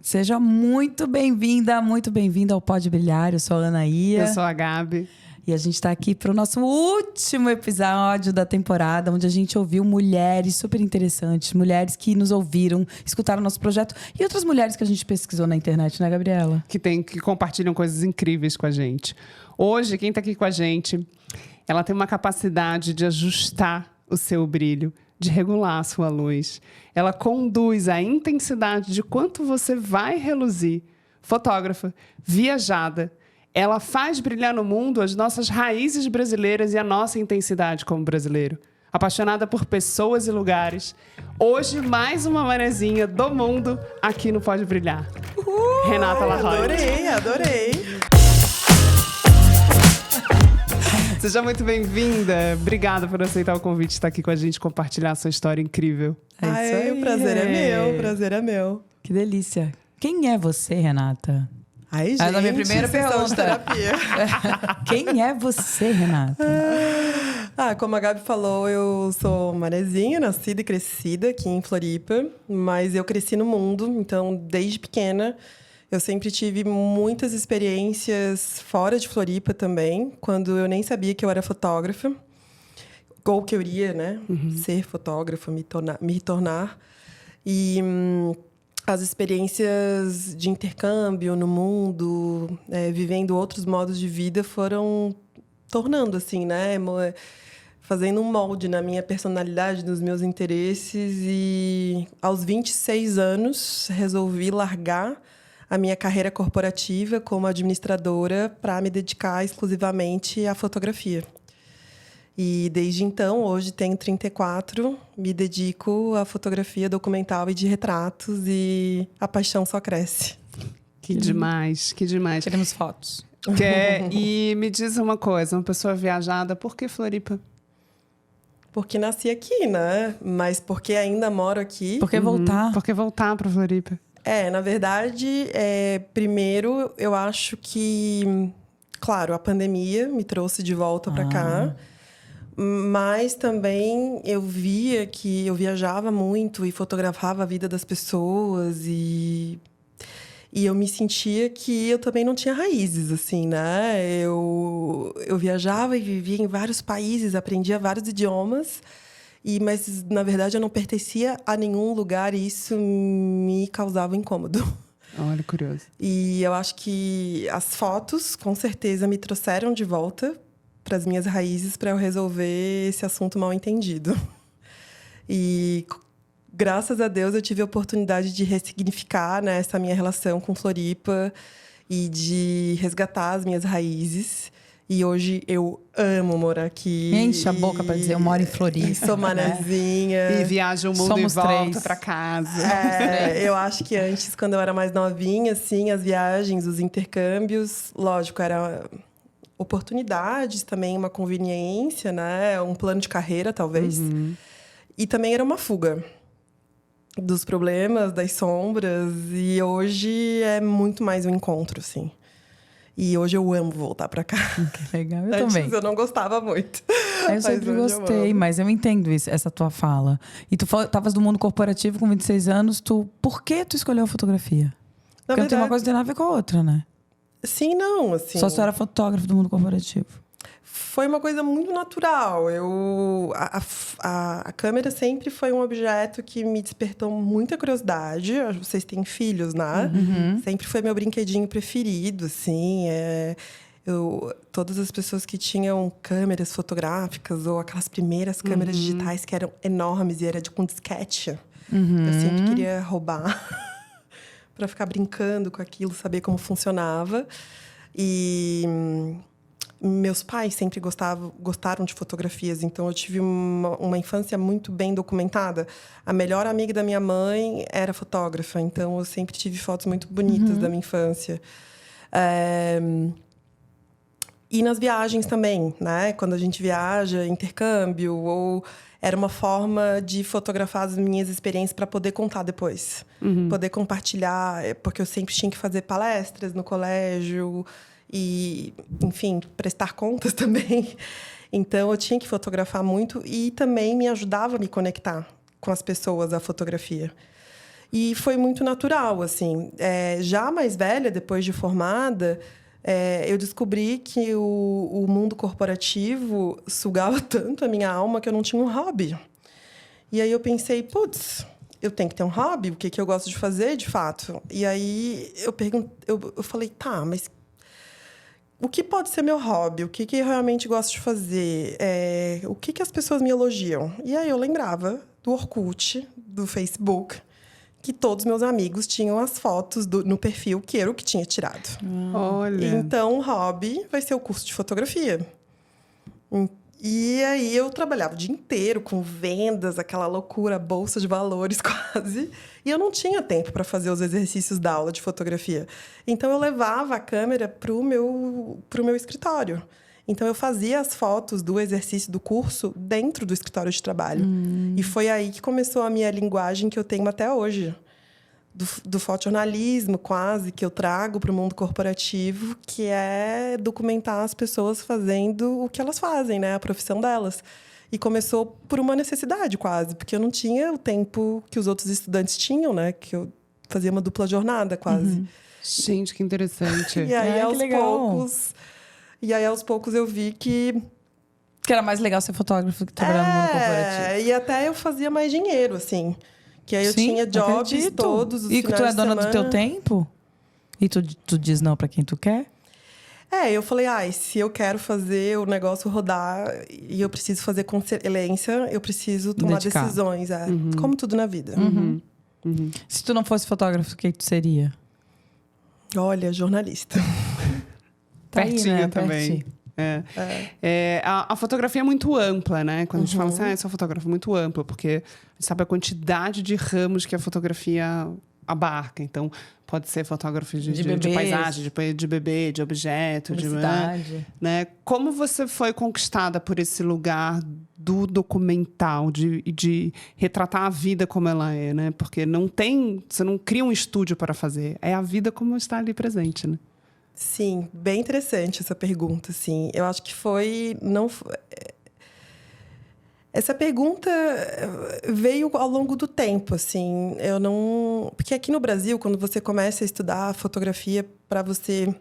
Seja muito bem-vinda ao Pode Brilhar. Eu sou a Anaía. Eu sou a Gabi. E a gente está aqui para o nosso último episódio da temporada, onde a gente ouviu mulheres super interessantes, mulheres que nos ouviram, escutaram nosso projeto e outras mulheres que a gente pesquisou na internet, né, Gabriela? Que compartilham coisas incríveis com a gente. Hoje, quem está aqui com a gente, ela tem uma capacidade de ajustar o seu brilho, de regular a sua luz. Ela conduz a intensidade de quanto você vai reluzir. Fotógrafa, viajada. Ela faz brilhar no mundo as nossas raízes brasileiras e a nossa intensidade como brasileiro. Apaixonada por pessoas e lugares. Hoje, mais uma manezinha do mundo aqui no Pode Brilhar. Renata Larroy. Adorei. Seja muito bem-vinda. Obrigada por aceitar o convite de estar aqui com a gente, compartilhar a sua história incrível. É isso aí. O prazer é meu. Que delícia. Quem é você, Renata? Ai, gente, na minha primeira pergunta. De terapia. Quem é você, Renata? Como a Gabi falou, eu sou manezinha, nascida e crescida aqui em Floripa. Mas eu cresci no mundo, então desde pequena eu sempre tive muitas experiências fora de Floripa também, quando eu nem sabia que eu era fotógrafa. Ou que eu iria, né? Ser fotógrafa, me tornar. E as experiências de intercâmbio no mundo, vivendo outros modos de vida, foram tornando, assim, né? Fazendo um molde na minha personalidade, nos meus interesses. E aos 26 anos, resolvi largar a minha carreira corporativa como administradora para me dedicar exclusivamente à fotografia. E desde então, hoje tenho 34, me dedico à fotografia documental e de retratos e a paixão só cresce. Que demais, que demais. Queremos fotos. E me diz uma coisa, uma pessoa viajada, por que Floripa? Porque nasci aqui, né? Mas porque ainda moro aqui. Por que voltar? Por que voltar para Floripa? Na verdade, primeiro, eu acho que, claro, a pandemia me trouxe de volta para cá. Mas também eu via que eu viajava muito e fotografava a vida das pessoas e eu me sentia que eu também não tinha raízes, assim, né? Eu viajava e vivia em vários países, aprendia vários idiomas, mas, na verdade, eu não pertencia a nenhum lugar e isso me causava incômodo. Olha, curioso. E eu acho que as fotos, com certeza, me trouxeram de volta para as minhas raízes, para eu resolver esse assunto mal entendido. E, graças a Deus, eu tive a oportunidade de ressignificar, né, essa minha relação com Floripa e de resgatar as minhas raízes. E hoje eu amo morar aqui. Enche a boca para dizer, eu moro em Floripa. E sou manezinha. E viaja o mundo Somos e volta três. para casa. Eu acho que antes, quando eu era mais novinha, assim, as viagens, os intercâmbios, lógico, era oportunidades, também uma conveniência, né? Um plano de carreira, talvez. E também era uma fuga dos problemas, das sombras. E hoje é muito mais um encontro, assim. E hoje eu amo voltar pra cá. Que legal, eu Antes também. eu não gostava muito. Eu sempre gostei, mas eu entendo isso, essa tua fala. E tu estavas no mundo corporativo com 26 anos, por que tu escolheu a fotografia? Porque não tem uma coisa que tem nada a ver com a outra, né? Sim, não, assim. Só se tu era fotógrafo do mundo corporativo. Foi uma coisa muito natural. A câmera sempre foi um objeto que me despertou muita curiosidade. Vocês têm filhos, né? Sempre foi meu brinquedinho preferido, assim. Todas as pessoas que tinham câmeras fotográficas ou aquelas primeiras câmeras digitais que eram enormes e era com disquete. Eu sempre queria roubar para ficar brincando com aquilo, saber como funcionava. E meus pais sempre gostaram de fotografias, então eu tive uma infância muito bem documentada. A melhor amiga da minha mãe era fotógrafa, então eu sempre tive fotos muito bonitas da minha infância. E nas viagens também, né? Quando a gente viaja, intercâmbio, ou era uma forma de fotografar as minhas experiências para poder contar depois. Poder compartilhar, porque eu sempre tinha que fazer palestras no colégio e, enfim, prestar contas também. Então, eu tinha que fotografar muito e também me ajudava a me conectar com as pessoas, a fotografia. E foi muito natural, assim. Já mais velha, depois de formada, eu descobri que o mundo corporativo sugava tanto a minha alma que eu não tinha um hobby. E aí eu pensei, putz, eu tenho que ter um hobby? O que eu gosto de fazer, de fato? E aí eu falei, tá, mas o que pode ser meu hobby? O que eu realmente gosto de fazer? O que as pessoas me elogiam? E aí eu lembrava do Orkut, do Facebook, que todos meus amigos tinham as fotos no perfil que eu que tinha tirado. Olha. Então, o hobby vai ser o curso de fotografia. E aí eu trabalhava o dia inteiro com vendas, aquela loucura, bolsa de valores quase. E eu não tinha tempo para fazer os exercícios da aula de fotografia. Então eu levava a câmera pro meu escritório. Então eu fazia as fotos do exercício do curso dentro do escritório de trabalho. E foi aí que começou a minha linguagem que eu tenho até hoje. Do fotojornalismo, quase, que eu trago para o mundo corporativo, que é documentar as pessoas fazendo o que elas fazem, né? A profissão delas. E começou por uma necessidade, quase, porque eu não tinha o tempo que os outros estudantes tinham, né? Que eu fazia uma dupla jornada, quase. Gente, que interessante. E aí, que legal. aos poucos, eu vi que Que era mais legal ser fotógrafo que trabalhar no mundo corporativo. E até eu fazia mais dinheiro, assim. Que aí eu Sim, tinha jobs acredito. todos os E que finais tu é de dona do semana. teu tempo? E tu diz não pra quem tu quer? Eu falei, se eu quero fazer o negócio rodar e eu preciso fazer com excelência, eu preciso tomar Dedicar. decisões. Como tudo na vida. Se tu não fosse fotógrafo, o que tu seria? Olha, jornalista. Tá aí, Pertinho né? também. Pertinho. A fotografia é muito ampla, né? Quando a gente fala assim, eu sou fotógrafo, muito ampla, porque a gente sabe a quantidade de ramos que a fotografia abarca. Então, pode ser fotógrafo de bebês. paisagem, de bebê, de objeto, Publicidade. né? Como você foi conquistada por esse lugar do documental, de retratar a vida como ela é, né? Porque você não cria um estúdio para fazer, é a vida como está ali presente, né? Sim, bem interessante essa pergunta, assim. Eu acho que essa pergunta veio ao longo do tempo, assim. Porque aqui no Brasil, quando você começa a estudar fotografia para você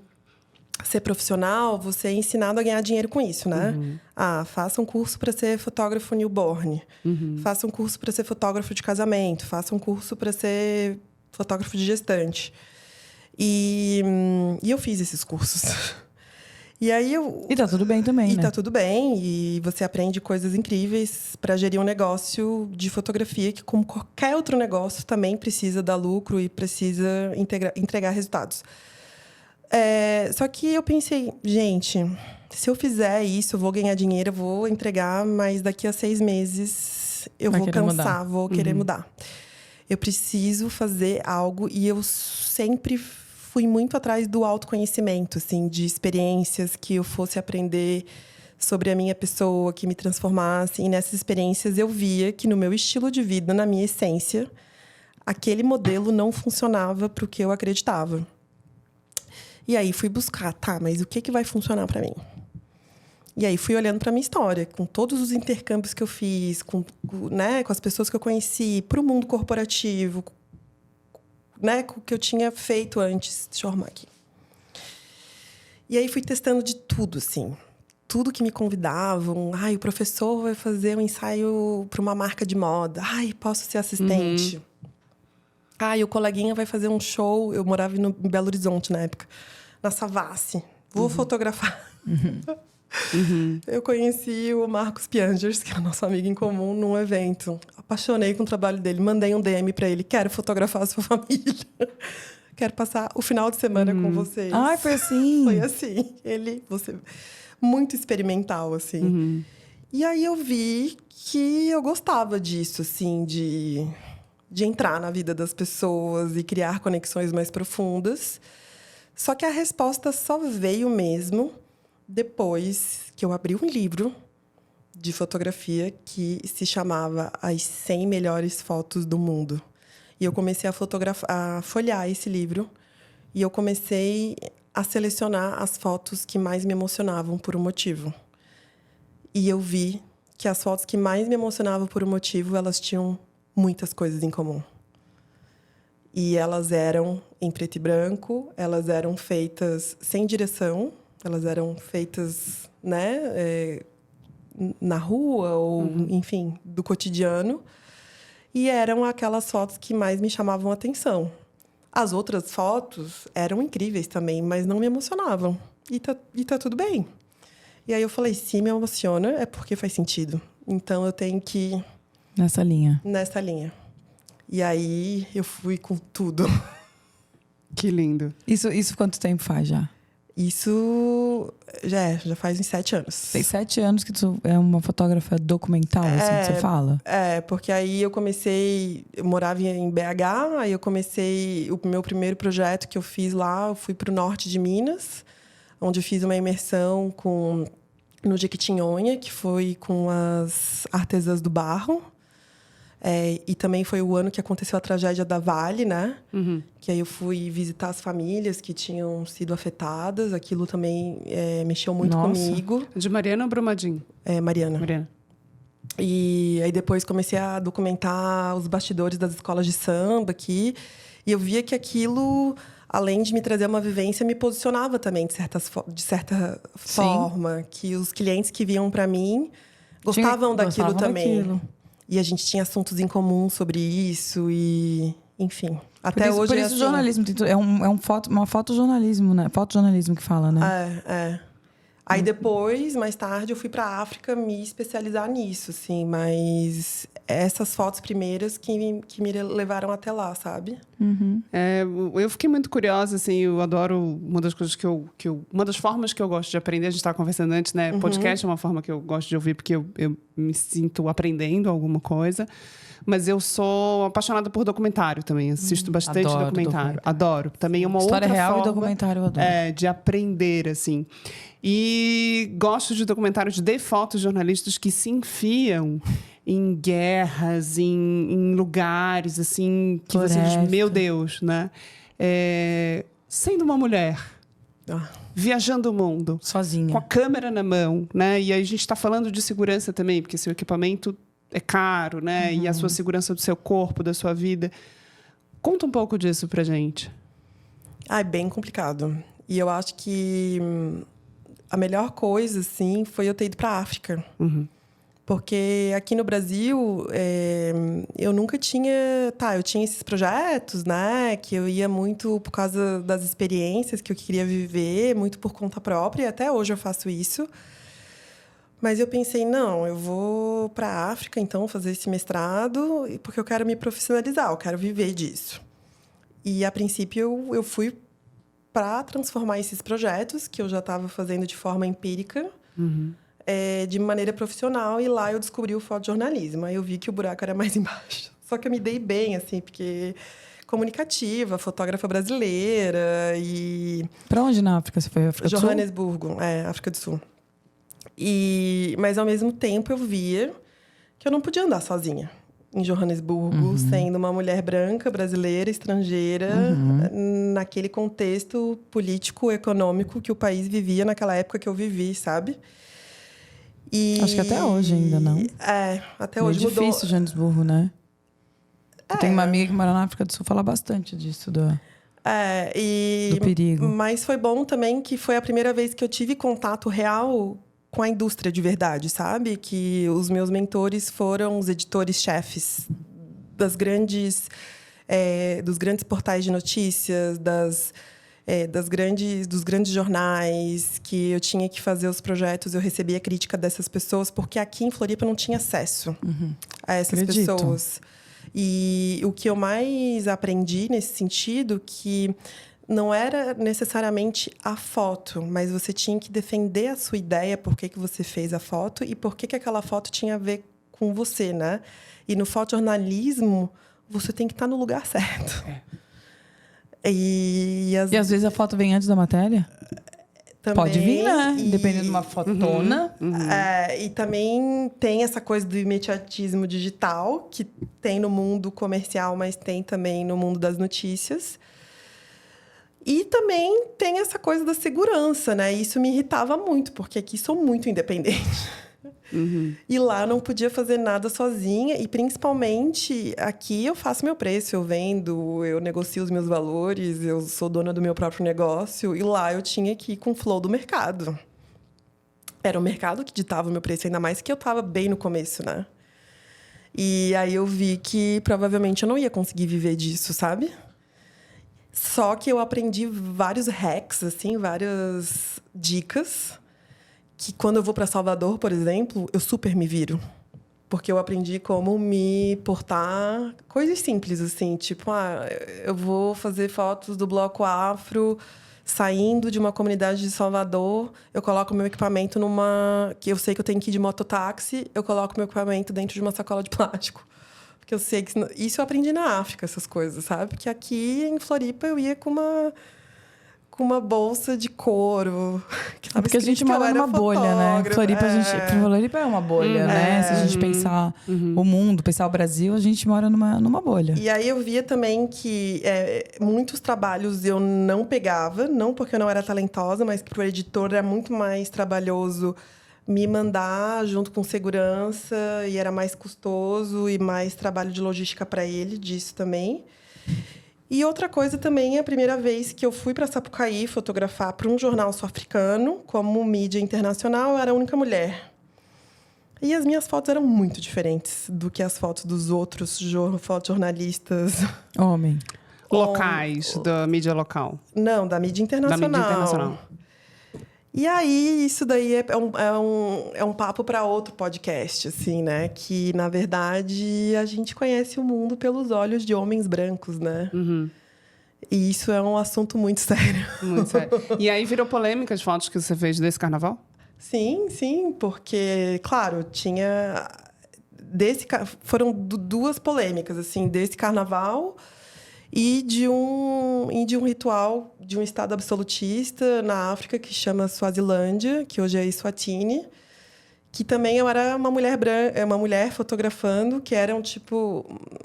ser profissional, você é ensinado a ganhar dinheiro com isso, né? Faça um curso para ser fotógrafo newborn. Faça um curso para ser fotógrafo de casamento. Faça um curso para ser fotógrafo de gestante. E eu fiz esses cursos. E aí E tá tudo bem também, E né? tá tudo bem. E você aprende coisas incríveis para gerir um negócio de fotografia que, como qualquer outro negócio, também precisa dar lucro e precisa entregar resultados. Só que eu pensei, gente, se eu fizer isso, eu vou ganhar dinheiro, eu vou entregar, mas daqui a 6 meses eu Vai vou querer cansar, mudar. vou querer mudar. Eu preciso fazer algo e eu sempre fui muito atrás do autoconhecimento, assim, de experiências que eu fosse aprender sobre a minha pessoa, que me transformasse. E nessas experiências eu via que no meu estilo de vida, na minha essência, aquele modelo não funcionava para o que eu acreditava. E aí fui buscar, mas o que vai funcionar para mim? E aí fui olhando para minha história, com todos os intercâmbios que eu fiz, com as pessoas que eu conheci, para o mundo corporativo, né, com o que eu tinha feito antes. Deixa eu arrumar aqui. E aí fui testando de tudo, assim. Tudo que me convidavam. O professor vai fazer um ensaio para uma marca de moda. Posso ser assistente. O coleguinha vai fazer um show. Eu morava em Belo Horizonte na época. Na Savassi. Vou fotografar. Eu conheci o Marcos Piangers, que é nosso amigo em comum, num evento. Apaixonei com o trabalho dele. Mandei um DM para ele. Quero fotografar a sua família. Quero passar o final de semana com vocês. Foi assim? Foi assim. Muito experimental, assim. E aí eu vi que eu gostava disso, assim, de entrar na vida das pessoas e criar conexões mais profundas. Só que a resposta só veio mesmo depois que eu abri um livro de fotografia que se chamava As 100 Melhores Fotos do Mundo. E eu comecei a folhear esse livro e eu comecei a selecionar as fotos que mais me emocionavam por um motivo. E eu vi que as fotos que mais me emocionavam por um motivo, elas tinham muitas coisas em comum. E elas eram em preto e branco, elas eram feitas sem direção, elas eram feitas, né, na rua ou, enfim, do cotidiano. E eram aquelas fotos que mais me chamavam a atenção. As outras fotos eram incríveis também, mas não me emocionavam. E tá tudo bem. E aí eu falei, se me emociona, é porque faz sentido. Então eu tenho que ir Nessa linha. E aí eu fui com tudo. Que lindo. Isso quanto tempo faz já? Isso já faz uns 7 anos. Tem 7 anos que tu é uma fotógrafa documental, assim, que você fala? Porque aí eu morava em BH, aí eu comecei, o meu primeiro projeto que eu fiz lá, eu fui para o norte de Minas, onde eu fiz uma imersão no Jequitinhonha, que foi com as artesãs do barro. E também foi o ano que aconteceu a tragédia da Vale, né? Que aí eu fui visitar as famílias que tinham sido afetadas. Aquilo também mexeu muito comigo. De Mariana ou Brumadinho? Mariana. E aí depois comecei a documentar os bastidores das escolas de samba aqui. E eu via que aquilo, além de me trazer uma vivência, me posicionava também, de certa forma. Que os clientes que vinham para mim gostavam daquilo também. E a gente tinha assuntos em comum sobre isso e... Enfim, até hoje por isso assim. Jornalismo uma fotojornalismo, né? Fotojornalismo que fala, né? Aí depois, mais tarde, eu fui para a África me especializar nisso, assim. Mas essas fotos primeiras que me levaram até lá, sabe? Eu fiquei muito curiosa, assim. Eu adoro uma das coisas uma das formas que eu gosto de aprender. A gente estava conversando antes, né? Podcast é uma forma que eu gosto de ouvir porque eu me sinto aprendendo alguma coisa. Mas eu sou apaixonada por documentário também. Assisto bastante documentário. Adoro. Também é uma História outra real forma e documentário, eu adoro. De aprender, assim. E gosto de documentários de fotojornalistas que se enfiam em guerras, em lugares, assim, que você diz, meu Deus, né? Sendo uma mulher, viajando o mundo. Sozinha. Com a câmera na mão, né? E aí a gente está falando de segurança também, porque seu equipamento é caro, né? E a sua segurança do seu corpo, da sua vida. Conta um pouco disso pra gente. É bem complicado. E eu acho que a melhor coisa, assim, foi eu ter ido para a África. Porque aqui no Brasil, eu nunca tinha... eu tinha esses projetos, né? Que eu ia muito por causa das experiências que eu queria viver, muito por conta própria. E até hoje eu faço isso. Mas eu pensei, não, eu vou para a África, então, fazer esse mestrado, porque eu quero me profissionalizar, eu quero viver disso. E, a princípio, eu fui para transformar esses projetos, que eu já estava fazendo de forma empírica, de maneira profissional, e lá eu descobri o fotojornalismo. Aí eu vi que o buraco era mais embaixo. Só que eu me dei bem, assim, porque... comunicativa, fotógrafa brasileira e... Para onde na África você foi? África do Sul? Joanesburgo, África do Sul. Mas, ao mesmo tempo, eu via que eu não podia andar sozinha em Joanesburgo, sendo uma mulher branca, brasileira, estrangeira, naquele contexto político-econômico que o país vivia naquela época que eu vivi, sabe? Acho que até hoje ainda, não? Até hoje mudou. É difícil Joanesburgo, né? Eu tenho uma amiga que mora na África do Sul, fala bastante disso, do perigo. Mas foi bom também que foi a primeira vez que eu tive contato real com a indústria de verdade, sabe? Que os meus mentores foram os editores-chefes dos grandes portais de notícias, dos grandes jornais, que eu tinha que fazer os projetos, eu recebia crítica dessas pessoas, porque aqui em Floripa eu não tinha acesso a essas pessoas. E o que eu mais aprendi nesse sentido, que não era necessariamente a foto, mas você tinha que defender a sua ideia, por que você fez a foto e por que aquela foto tinha a ver com você, né? E no fotojornalismo, você tem que estar no lugar certo. E às vezes a foto vem antes da matéria? Também, pode vir, né? Dependendo de uma fotona. E também tem essa coisa do imediatismo digital, que tem no mundo comercial, mas tem também no mundo das notícias. E também tem essa coisa da segurança, né? Isso me irritava muito, porque aqui sou muito independente. E lá eu não podia fazer nada sozinha. E principalmente aqui eu faço meu preço, eu vendo, eu negocio os meus valores, eu sou dona do meu próprio negócio. E lá eu tinha que ir com o flow do mercado. Era o mercado que ditava o meu preço, ainda mais que eu estava bem no começo, né? E aí eu vi que provavelmente eu não ia conseguir viver disso, sabe? Só que eu aprendi vários hacks, assim, várias dicas, que quando eu vou para Salvador, por exemplo, eu super me viro. Porque eu aprendi como me portar, coisas simples, assim, tipo, eu vou fazer fotos do bloco afro, saindo de uma comunidade de Salvador, eu coloco meu equipamento que eu sei que eu tenho que ir de mototáxi, eu coloco meu equipamento dentro de uma sacola de plástico. Porque eu sei que... Isso eu aprendi na África, essas coisas, sabe? Porque aqui em Floripa eu ia com uma bolsa de couro. Porque a gente mora numa bolha, né? Floripa é uma bolha, né? Se a gente pensar o mundo, pensar o Brasil, a gente mora numa bolha. E aí eu via também que muitos trabalhos eu não pegava, não porque eu não era talentosa, mas que para o editor era muito mais trabalhoso me mandar junto com segurança, e era mais custoso e mais trabalho de logística para ele, disso também. E outra coisa também, a primeira vez que eu fui para Sapucaí fotografar para um jornal sul-africano, como mídia internacional, eu era a única mulher. E as minhas fotos eram muito diferentes do que as fotos dos outros fotojornalistas. Homem. Locais, da mídia local. Não, da mídia internacional. Da mídia internacional. E aí, isso daí é um papo para outro podcast, assim, né? Que, na verdade, a gente conhece o mundo pelos olhos de homens brancos, né? E isso é um assunto muito sério. Muito sério. E aí virou polêmica as fotos que você fez desse carnaval? Sim, sim, porque, claro, tinha... Foram duas polêmicas, assim, desse carnaval... E de um ritual de um estado absolutista na África que chama Suazilândia, que hoje é Eswatini, que também era uma mulher branca, uma mulher fotografando, que era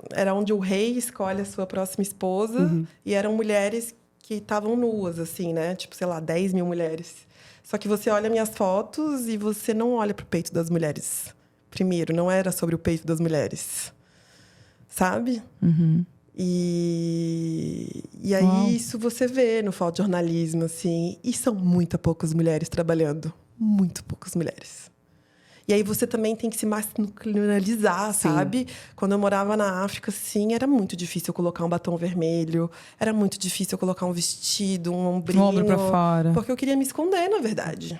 era onde o rei escolhe a sua próxima esposa, e eram mulheres que estavam nuas, assim, né? Tipo, sei lá, 10 mil mulheres. Só que você olha minhas fotos e você não olha para o peito das mulheres. Primeiro, não era sobre o peito das mulheres. Sabe? E aí, isso você vê no fotojornalismo, assim. E são muito poucas mulheres trabalhando. Muito poucas mulheres. E aí, você também tem que se masculinizar, sabe? Quando eu morava na África, assim, era muito difícil eu colocar um batom vermelho. Era muito difícil eu colocar um vestido, um ombrinho. Ombro pra fora. Porque eu queria me esconder, na verdade.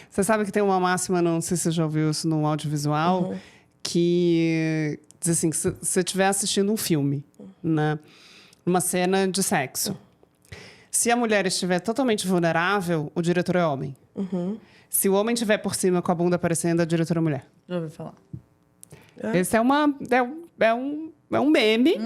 Você sabe que tem uma máxima, não sei se você já ouviu isso no audiovisual, que... diz assim, que se você estiver assistindo um filme, né, uma cena de sexo, se a mulher estiver totalmente vulnerável, o diretor é homem. Se o homem estiver por cima com a bunda aparecendo, a diretora é mulher. Já ouvi falar. Esse é um meme,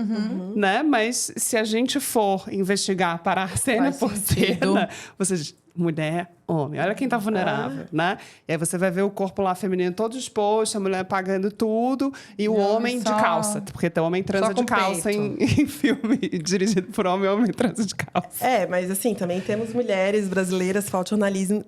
né? Mas se a gente for investigar, parar cena por cena, você diz, mulher, homem. Olha quem tá vulnerável, né? E aí você vai ver o corpo lá feminino todo exposto, a mulher pagando tudo, e o homem de calça. Porque tem homem transa de calça em filme dirigido por homem, o homem transa de calça. Mas assim, também temos mulheres brasileiras, fotojornalismo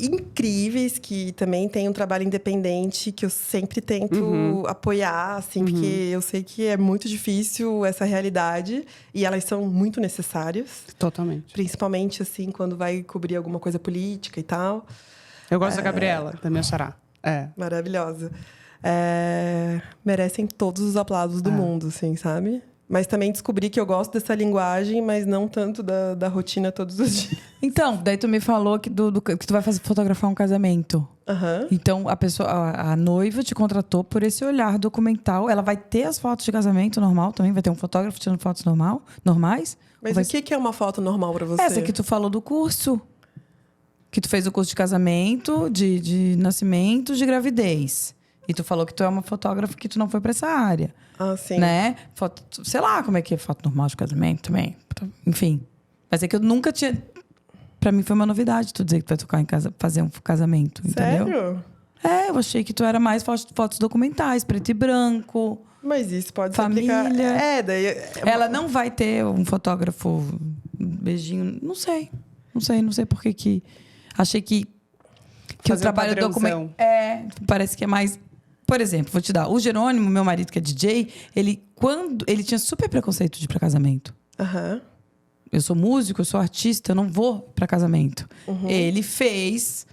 incríveis, que também têm um trabalho independente, que eu sempre tento apoiar, assim, porque eu sei que é muito difícil essa realidade, e elas são muito necessárias. Totalmente. Principalmente, assim, quando vai cobrir alguma coisa política e tal. Eu gosto da Gabriela, da minha xará. Maravilhosa. Merecem todos os aplausos do mundo, assim, sabe? Mas também descobri que eu gosto dessa linguagem, mas não tanto da rotina todos os dias. Então, daí tu me falou que tu vai fotografar um casamento. Então, a noiva te contratou por esse olhar documental. Ela vai ter as fotos de casamento normal também? Vai ter um fotógrafo tirando fotos normais? Mas o que é uma foto normal pra você? Essa que tu falou do curso. Que tu fez o curso de casamento, de nascimento, de gravidez. E tu falou que tu é uma fotógrafa que tu não foi pra essa área. Sim. Né? Foto, sei lá como é que é foto normal de casamento também. Enfim. Mas é que eu nunca tinha... Pra mim foi uma novidade tu dizer que tu vai tocar em casa, fazer um casamento, entendeu? Sério? Eu achei que tu era mais fotos documentais, preto e branco. Mas isso pode família. se aplicar... Ela não vai ter um fotógrafo beijinho... Não sei por que. Achei que... que Fazer o trabalho padrãozão. documental parece que é mais. Por exemplo, vou te dar. O Jerônimo, meu marido que é DJ, ele tinha super preconceito de ir pra casamento. Aham. Eu sou músico, eu sou artista, eu não vou pra casamento. Ele fez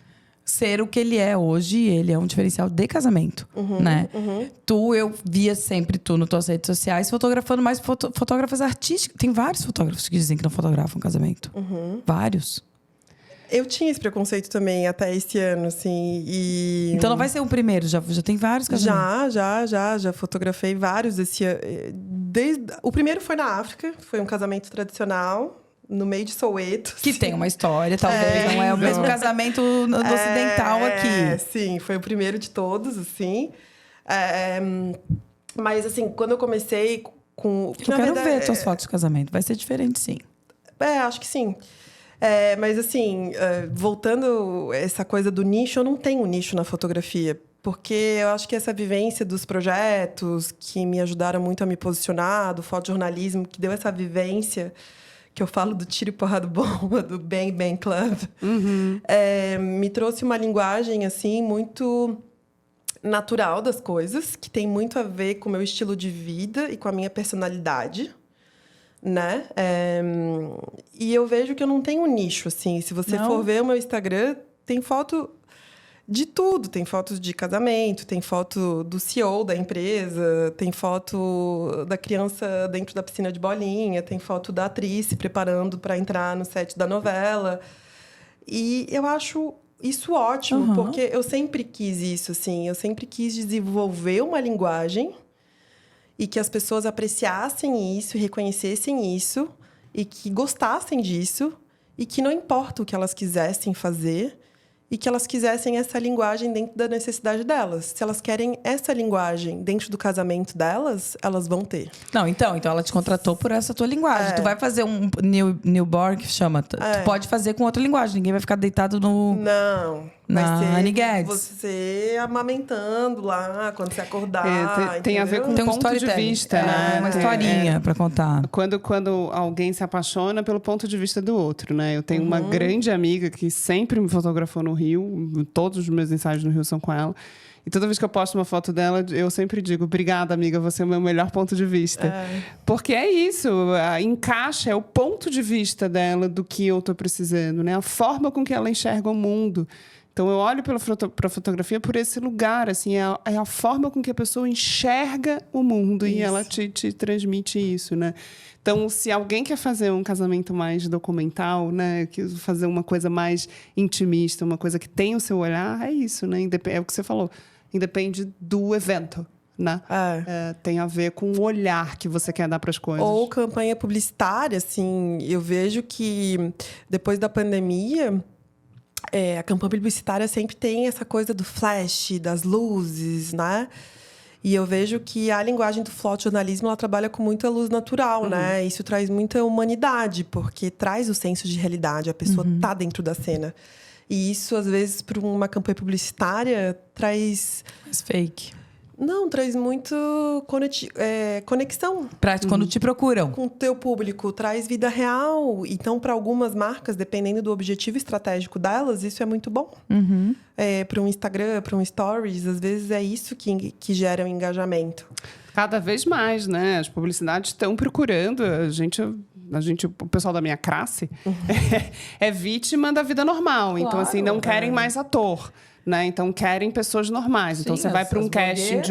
ser o que ele é hoje, e ele é um diferencial de casamento, né? Eu via sempre tu nas tuas redes sociais fotografando mais fotógrafas artísticas. Tem vários fotógrafos que dizem que não fotografam casamento. Vários. Eu tinha esse preconceito também até esse ano, assim, e... Então não vai ser o primeiro, já tem vários casamentos. Já fotografei vários esse ano. O primeiro foi na África, foi um casamento tradicional, no meio de Soweto. Que tem uma história, talvez não é o mesmo casamento do ocidental aqui. Sim, foi o primeiro de todos, assim. Mas, assim, quando eu comecei com... Eu quero ver tuas fotos de casamento, vai ser diferente, sim. Acho que sim. Mas, assim, voltando essa coisa do nicho, eu não tenho nicho na fotografia. Porque eu acho que essa vivência dos projetos que me ajudaram muito a me posicionar, do fotojornalismo, que deu essa vivência, que eu falo do tiro e porrada bomba, do Bang Bang Club, me trouxe uma linguagem, assim, muito natural das coisas, que tem muito a ver com o meu estilo de vida e com a minha personalidade, né? E eu vejo que eu não tenho nicho, assim. Se você for ver o meu Instagram, tem foto de tudo. Tem fotos de casamento, tem foto do CEO da empresa, tem foto da criança dentro da piscina de bolinha, tem foto da atriz se preparando para entrar no set da novela. E eu acho isso ótimo, porque eu sempre quis isso, assim. Eu sempre quis desenvolver uma linguagem e que as pessoas apreciassem isso, reconhecessem isso, e que gostassem disso, e que não importa o que elas quisessem fazer, e que elas quisessem essa linguagem dentro da necessidade delas. Se elas querem essa linguagem dentro do casamento delas, elas vão ter. Não, então ela te contratou por essa tua linguagem. Tu vai fazer um newborn, que chama. Tu pode fazer com outra linguagem. Ninguém vai ficar deitado no... Não. Na Annie Guedes. Você amamentando lá, quando você acordar. Tem a ver com tem um ponto de vista, né? Uma historinha pra contar. Quando alguém se apaixona pelo ponto de vista do outro, né? Eu tenho uma grande amiga que sempre me fotografou no Rio. Todos os meus ensaios no Rio são com ela. E toda vez que eu posto uma foto dela, eu sempre digo: obrigada, amiga, você é o meu melhor ponto de vista. Porque é isso, encaixa, é o ponto de vista dela do que eu tô precisando, né? A forma com que ela enxerga o mundo. Então, eu olho para a fotografia por esse lugar, assim, é a forma com que a pessoa enxerga o mundo e ela te transmite isso, né? Então, se alguém quer fazer um casamento mais documental, né, quer fazer uma coisa mais intimista, uma coisa que tem o seu olhar, é isso, né? É o que você falou, independe do evento, né? Tem a ver com o olhar que você quer dar para as coisas. Ou campanha publicitária, assim, eu vejo que depois da pandemia... a campanha publicitária sempre tem essa coisa do flash, das luzes, né? E eu vejo que a linguagem do fotojornalismo, ela trabalha com muita luz natural, né? Isso traz muita humanidade, porque traz o senso de realidade. A pessoa tá dentro da cena. E isso, às vezes, para uma campanha publicitária, traz... Mas fake. Não, traz muito conexão. Quando te procuram. Com o teu público, traz vida real. Então, para algumas marcas, dependendo do objetivo estratégico delas, isso é muito bom. Para um Instagram, para um Stories, às vezes é isso que gera um engajamento. Cada vez mais, né? As publicidades estão procurando. O pessoal da minha classe é vítima da vida normal. Claro, então, assim, não querem mais ator. Né? Então, querem pessoas normais. Então, você vai para um casting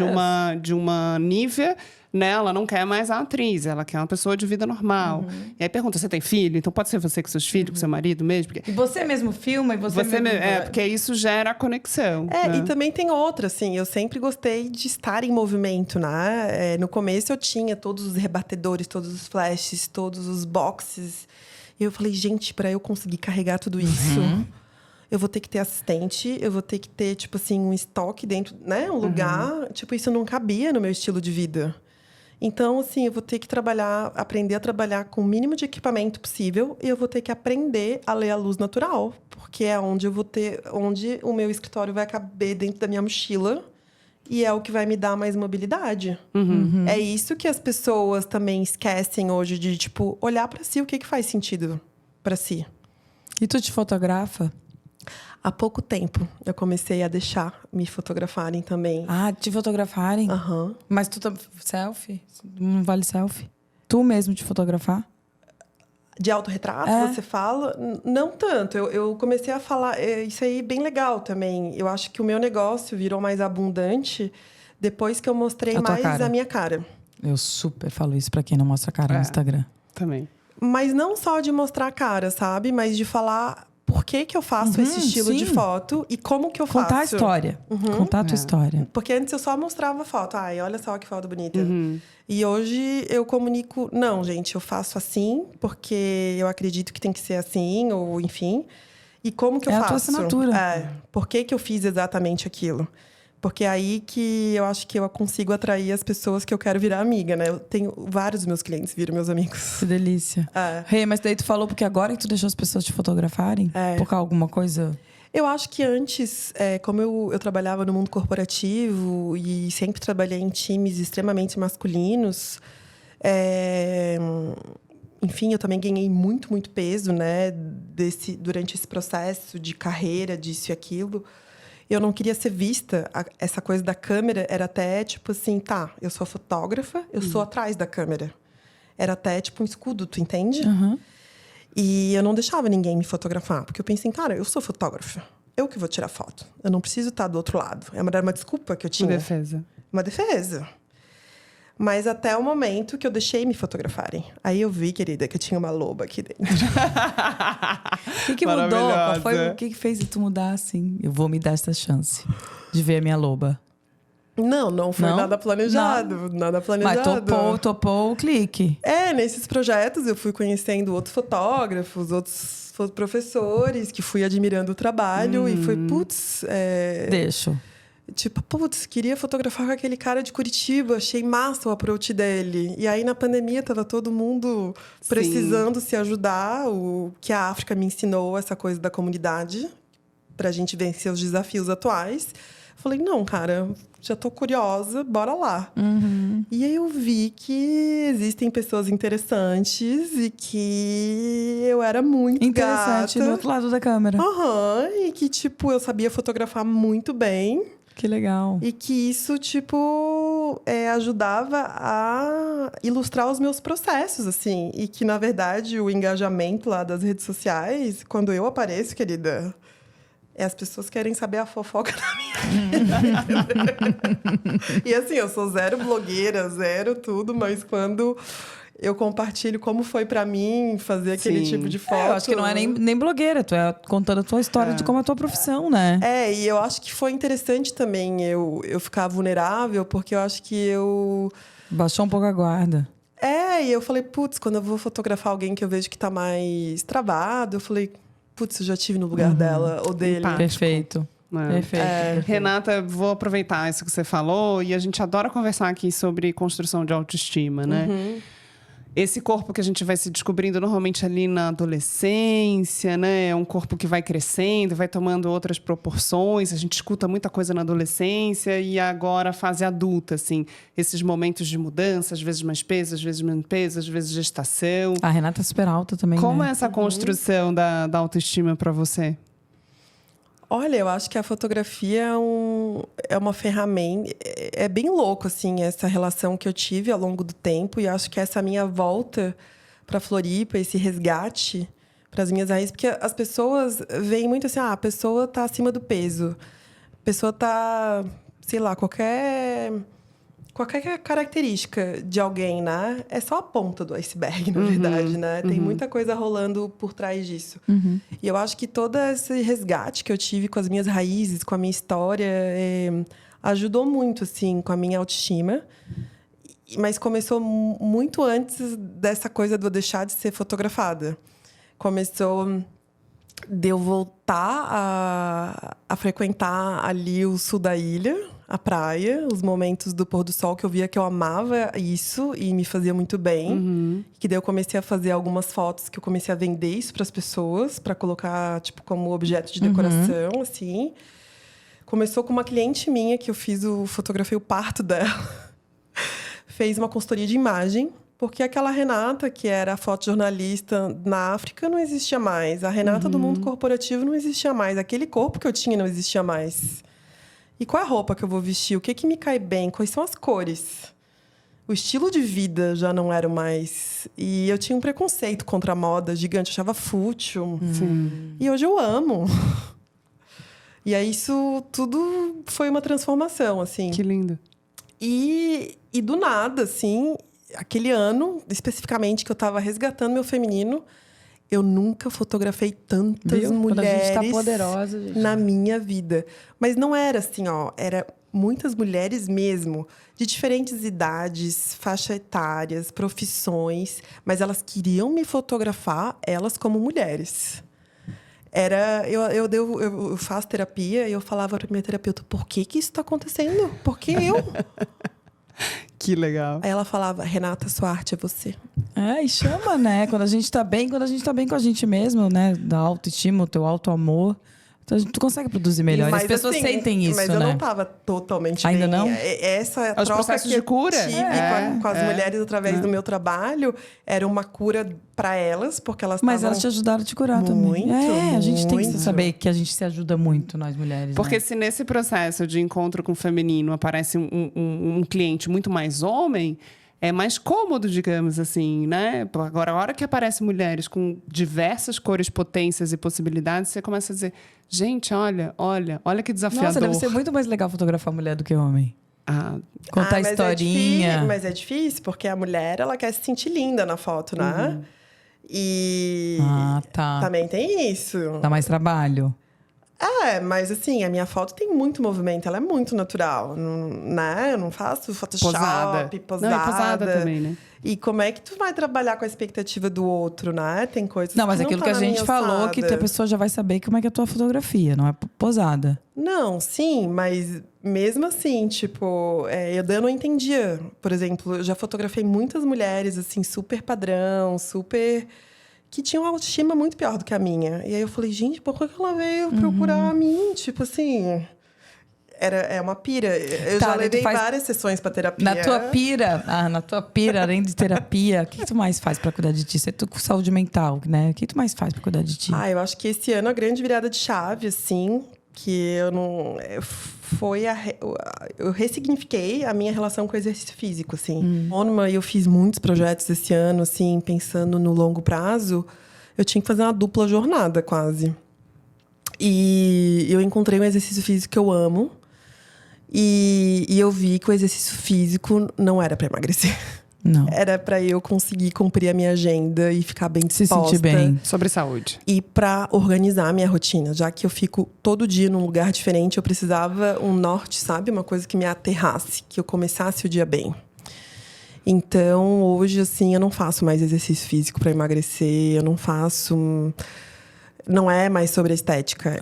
de uma Nívea, né? Ela não quer mais a atriz, ela quer uma pessoa de vida normal. E aí pergunta, você tem filho? Então, pode ser você com seus filhos, com seu marido mesmo? Porque... E você mesmo filma e você mesmo... porque isso gera a conexão. E também tem outra, assim, eu sempre gostei de estar em movimento, né? No começo eu tinha todos os rebatedores, todos os flashes, todos os boxes. E eu falei, gente, para eu conseguir carregar tudo isso... Eu vou ter que ter assistente, eu vou ter que ter, tipo assim, um estoque dentro, né? Um lugar. Tipo, isso não cabia no meu estilo de vida. Então, assim, eu vou ter que aprender a trabalhar com o mínimo de equipamento possível. E eu vou ter que aprender a ler a luz natural. Porque é onde onde o meu escritório vai caber dentro da minha mochila. E é o que vai me dar mais mobilidade. É isso que as pessoas também esquecem hoje de, tipo, olhar para si o que faz sentido para si. E tu te fotografa? Há pouco tempo eu comecei a deixar me fotografarem também. Ah, te fotografarem? Aham. Mas tu selfie? Não vale selfie? Tu mesmo te fotografar? De autorretrato, É. você fala? Não tanto. Eu comecei a falar... Isso aí é bem legal também. Eu acho que o meu negócio virou mais abundante depois que eu mostrei A tua mais cara. a minha cara. Eu super falo isso pra quem não mostra a cara no Instagram. Também. Mas não só de mostrar a cara, sabe? Mas de falar por que eu faço esse estilo sim. de foto e como que eu faço. Contar a história. Contar a tua história. Porque antes eu só mostrava foto. Ai, olha só que foto bonita. E hoje eu comunico... Não, gente, eu faço assim porque eu acredito que tem que ser assim, ou enfim. E como que eu É a faço? tua assinatura. Por que eu fiz exatamente aquilo? Porque é aí que eu acho que eu consigo atrair as pessoas que eu quero virar amiga, né? Eu tenho vários dos meus clientes viram meus amigos. Que delícia. Rê, mas daí tu falou porque agora que tu deixou as pessoas te fotografarem? Por causa alguma coisa... Eu acho que antes, como eu trabalhava no mundo corporativo e sempre trabalhei em times extremamente masculinos, enfim, eu também ganhei muito, muito peso, né? Durante esse processo de carreira, disso e aquilo. Eu não queria ser vista. Essa coisa da câmera era até tipo assim, tá, eu sou fotógrafa, eu sou atrás da câmera. Era até tipo um escudo, tu entende? E eu não deixava ninguém me fotografar, porque eu pensei, cara, eu sou fotógrafa. Eu que vou tirar foto. Eu não preciso estar do outro lado. Era uma desculpa que eu tinha. Uma defesa. Uma defesa. Mas até o momento que eu deixei me fotografarem. Aí eu vi, querida, que eu tinha uma loba aqui dentro. O que mudou? Qual foi, o que fez tu mudar assim? Eu vou me dar essa chance de ver a minha loba. Não foi Não? nada planejado. Nada planejado. Mas topou o clique. Nesses projetos eu fui conhecendo outros fotógrafos, outros professores, que fui admirando o trabalho. E foi, Deixo. Tipo, queria fotografar com aquele cara de Curitiba. Achei massa o approach dele. E aí, na pandemia, tava todo mundo precisando se ajudar. O que a África me ensinou, essa coisa da comunidade. Pra gente vencer os desafios atuais. Falei, não, cara, já tô curiosa, bora lá. E aí eu vi que existem pessoas interessantes e que eu era muito interessante gata. do outro lado da câmera. E que, tipo, eu sabia fotografar muito bem. Que legal. E que isso, tipo, ajudava a ilustrar os meus processos, assim. E que, na verdade, o engajamento lá das redes sociais, quando eu apareço, querida... as pessoas querem saber a fofoca da minha vida. E assim, eu sou zero blogueira, zero tudo, mas quando eu compartilho como foi pra mim fazer aquele tipo de foto... eu acho que não é nem blogueira, tu é contando a tua história de como é a tua profissão, né? E eu acho que foi interessante também eu ficar vulnerável, porque eu acho que eu... Baixou um pouco a guarda. E eu falei, quando eu vou fotografar alguém que eu vejo que tá mais travado, eu falei... eu já estive no lugar dela ou dele. Empático. Perfeito. Perfeito. Renata, vou aproveitar isso que você falou. E a gente adora conversar aqui sobre construção de autoestima, né? Esse corpo que a gente vai se descobrindo normalmente ali na adolescência, né? É um corpo que vai crescendo, vai tomando outras proporções. A gente escuta muita coisa na adolescência e agora a fase adulta, assim. Esses momentos de mudança, às vezes mais peso, às vezes menos peso, às vezes gestação. A Renata é super alta também, Como né? é essa construção da autoestima para você? Olha, eu acho que a fotografia é uma ferramenta... É bem louco, assim, essa relação que eu tive ao longo do tempo. E acho que essa minha volta para Floripa, esse resgate para as minhas raízes... Porque as pessoas veem muito assim... a pessoa tá acima do peso. A pessoa tá... Sei lá, qualquer característica de alguém, né? É só a ponta do iceberg, na verdade, né? Tem muita coisa rolando por trás disso. E eu acho que todo esse resgate que eu tive com as minhas raízes, com a minha história, ajudou muito, assim, com a minha autoestima. Mas começou muito antes dessa coisa de eu deixar de ser fotografada. Começou de eu voltar a frequentar ali o sul da ilha, a praia, os momentos do pôr do sol que eu via que eu amava isso e me fazia muito bem. Que daí eu comecei a fazer algumas fotos que eu comecei a vender isso para as pessoas, para colocar tipo como objeto de decoração, assim. Começou com uma cliente minha que eu fotografei o parto dela. Fez uma consultoria de imagem. Porque aquela Renata, que era fotojornalista na África, não existia mais. A Renata do mundo corporativo não existia mais. Aquele corpo que eu tinha não existia mais. E qual é a roupa que eu vou vestir? O que me cai bem? Quais são as cores? O estilo de vida já não era mais. E eu tinha um preconceito contra a moda gigante. Eu achava fútil. Sim. E hoje eu amo. E aí isso tudo foi uma transformação, assim. Que lindo. E do nada, assim, aquele ano, especificamente, que eu tava resgatando meu feminino, eu nunca fotografei tantas Viu? Quando a mulheres gente tá poderosa, gente. na minha vida. Mas não era assim, ó. Era muitas mulheres mesmo, de diferentes idades, faixa etárias, profissões. Mas elas queriam me fotografar, elas como mulheres. Eu faço terapia e eu falava para minha terapeuta, por que isso está acontecendo? Por que eu? Que legal. Aí ela falava, Renata, sua arte é você. E chama, né? Quando a gente tá bem com a gente mesmo, né? Da autoestima, o teu auto-amor. Então, tu consegue produzir melhor. Mas, as pessoas assim, sentem isso, mas né? eu não estava totalmente Ainda bem. não? Essa Os troca processos que de eu cura? tive com as mulheres através do meu trabalho era uma cura para elas, porque elas Mas estavam... elas te ajudaram a te curar Muito, também. A gente tem que muito. saber que a gente se ajuda muito, nós mulheres. Porque né? se nesse processo de encontro com o feminino aparece um cliente muito mais homem, é mais cômodo, digamos assim, né? Agora, a hora que aparecem mulheres com diversas cores, potências e possibilidades, você começa a dizer, gente, olha que desafiador. Nossa, deve ser muito mais legal fotografar mulher do que homem. Ah, Contar mas historinha. mas é difícil, porque a mulher, ela quer se sentir linda na foto, né? E Tá. também tem isso. Dá mais trabalho. Mas assim, a minha foto tem muito movimento, ela é muito natural, né? Eu não faço Photoshop, posada. posada. Não, e posada também, né? E como é que tu vai trabalhar com a expectativa do outro, né? Tem coisas Não, mas que aquilo não que tá a na gente minha falou, que alçada. a pessoa já vai saber como é que é a tua fotografia, não é posada. Não, sim, mas mesmo assim, tipo, eu não entendia. Por exemplo, eu já fotografei muitas mulheres, assim, super padrão, super... que tinham uma autoestima muito pior do que a minha. E aí eu falei, gente, por que ela veio procurar a mim? Tipo assim... É uma pira. Eu Tá, já daí levei tu faz- várias sessões pra terapia. Na tua pira, além de terapia, o que tu mais faz pra cuidar de ti? Você tá com saúde mental, né? O que tu mais faz pra cuidar de ti? Eu acho que esse ano a grande virada de chave, assim, que eu não... Eu ressignifiquei a minha relação com o exercício físico, assim. Eu fiz muitos projetos esse ano, assim, pensando no longo prazo. Eu tinha que fazer uma dupla jornada, quase. E eu encontrei um exercício físico que eu amo. E eu vi que o exercício físico não era para emagrecer. Não. Era para eu conseguir cumprir a minha agenda e ficar bem Se disposta. sentir bem. sobre saúde. E para organizar a minha rotina. Já que eu fico todo dia num lugar diferente, eu precisava um norte, sabe? Uma coisa que me aterrasse, que eu começasse o dia bem. Então, hoje, assim, eu não faço mais exercício físico para emagrecer. Eu não faço... Não é mais sobre a estética.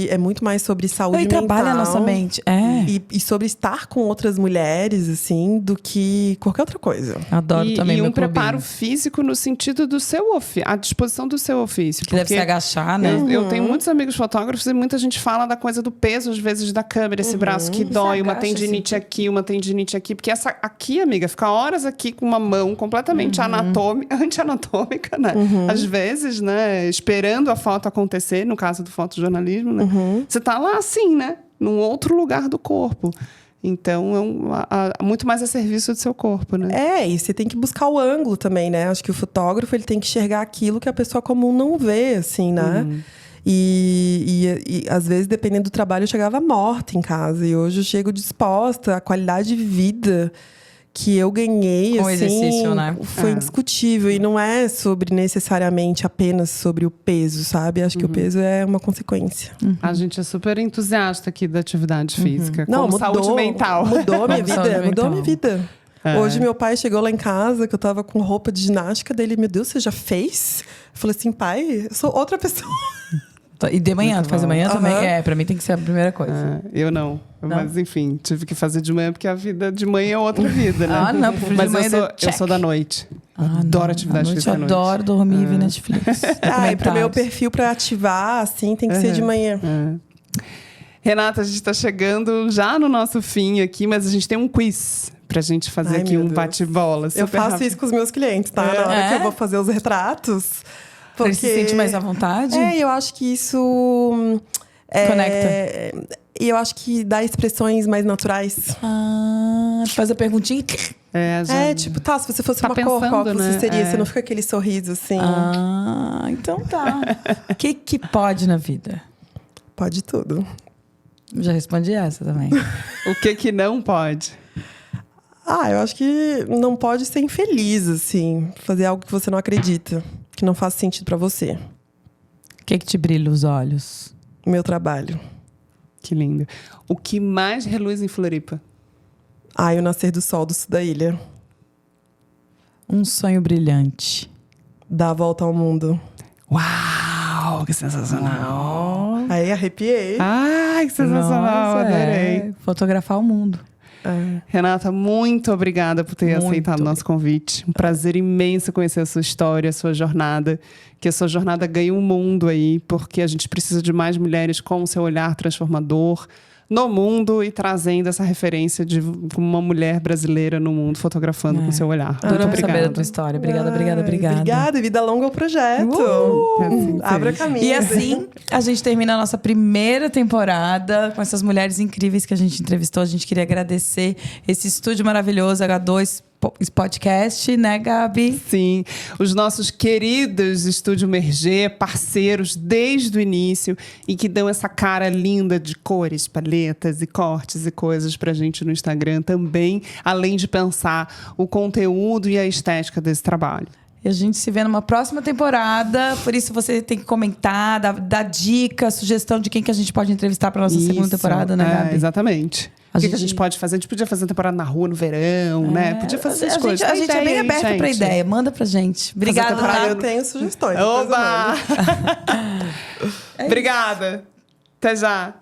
É muito mais sobre saúde E mental. trabalha a nossa mente. E sobre estar com outras mulheres, assim, do que qualquer outra coisa. Adoro também e meu um preparo clubinho. físico no sentido do seu ofício, a disposição do seu ofício. Que deve se agachar, né? Eu tenho muitos amigos fotógrafos e muita gente fala da coisa do peso, às vezes, da câmera. Esse braço que dói, uma agacha, tendinite aqui, uma tendinite aqui. Porque essa aqui, amiga, fica horas aqui com uma mão completamente anti-anatômica, né? Às vezes, né? Esperando a foto acontecer, no caso do fotojornalismo, né? Você tá lá assim, né? Num outro lugar do corpo. Então, muito mais a serviço do seu corpo, né? E você tem que buscar o ângulo também, né? Acho que o fotógrafo, ele tem que enxergar aquilo que a pessoa comum não vê, assim, né? E às vezes, dependendo do trabalho, eu chegava morta em casa. E hoje eu chego disposta. A qualidade de vida que eu ganhei, Com assim, exercício, né? foi indiscutível. E não é necessariamente apenas sobre o peso, sabe? Acho que o peso é uma consequência. A gente é super entusiasta aqui da atividade física. Não, como saúde mental. Mudou a minha Como saúde vida. Mudou a minha mental. vida. Hoje, meu pai chegou lá em casa, que eu tava com roupa de ginástica. Dele, meu Deus, você já fez? Eu falei assim, pai, eu sou outra pessoa. E de manhã, tu faz de manhã também? Aham. Pra mim tem que ser a primeira coisa. Eu não. Mas, enfim, tive que fazer de manhã, porque a vida de manhã é outra vida, né? Não, prefiro Mas de manhã. eu sou da noite. Adoro atividade física à noite. Adoro dormir e ver Netflix. E pro meu perfil, pra ativar, assim, tem que ser de manhã. Renata, a gente está chegando já no nosso fim aqui, mas a gente tem um quiz pra gente fazer Ai, aqui meu um Deus. bate-bola. Eu super faço rápido. isso com os meus clientes, tá? Na hora que eu vou fazer os retratos. Pra ele se sentir mais à vontade? Eu acho que isso... Conecta. E eu acho que dá expressões mais naturais. Faz a perguntinha. Tipo, tá, se você fosse Tá uma cor, qual que pensando, você né? seria? Você não fica aquele sorriso assim. Então tá. O que pode na vida? Pode tudo. Já respondi essa também. O que não pode? Eu acho que não pode ser infeliz, assim. Fazer algo que você não acredita. Que não faz sentido pra você. O que te brilha os olhos? O meu trabalho. Que lindo. O que mais reluz em Floripa? O nascer do sol do sul da ilha. Um sonho brilhante. Dar a volta ao mundo. Uau, que sensacional. Aí, arrepiei. Ai, que sensacional, adorei. Fotografar o mundo. Renata, muito obrigada por ter Muito. aceitado o nosso convite. Um prazer imenso conhecer a sua história, a sua jornada. Que a sua jornada ganhe um mundo aí, porque a gente precisa de mais mulheres com o seu olhar transformador no mundo e trazendo essa referência de uma mulher brasileira no mundo, fotografando com o seu olhar. Muito Adoramos saber obrigada. da tua história. Obrigada. Obrigada, vida longa ao projeto. Assim Abra seja. caminho. E assim, a gente termina a nossa primeira temporada com essas mulheres incríveis que a gente entrevistou. A gente queria agradecer esse estúdio maravilhoso, H2 Podcast, né, Gabi? Sim, os nossos queridos Estúdio Mergê, parceiros desde o início e que dão essa cara linda de cores, paletas e cortes e coisas pra gente no Instagram também, além de pensar o conteúdo e a estética desse trabalho. E a gente se vê numa próxima temporada. Por isso você tem que comentar, dar dica, sugestão de quem que a gente pode entrevistar para nossa segunda temporada, né, Gabi? Exatamente. O que a gente pode fazer? A gente podia fazer uma temporada na rua, no verão, né? Podia fazer essas coisas. A gente é bem Ideia, aberta gente. pra ideia. Manda pra gente. Obrigada, Eu tá? tenho sugestões. Oba! Obrigada. Até já.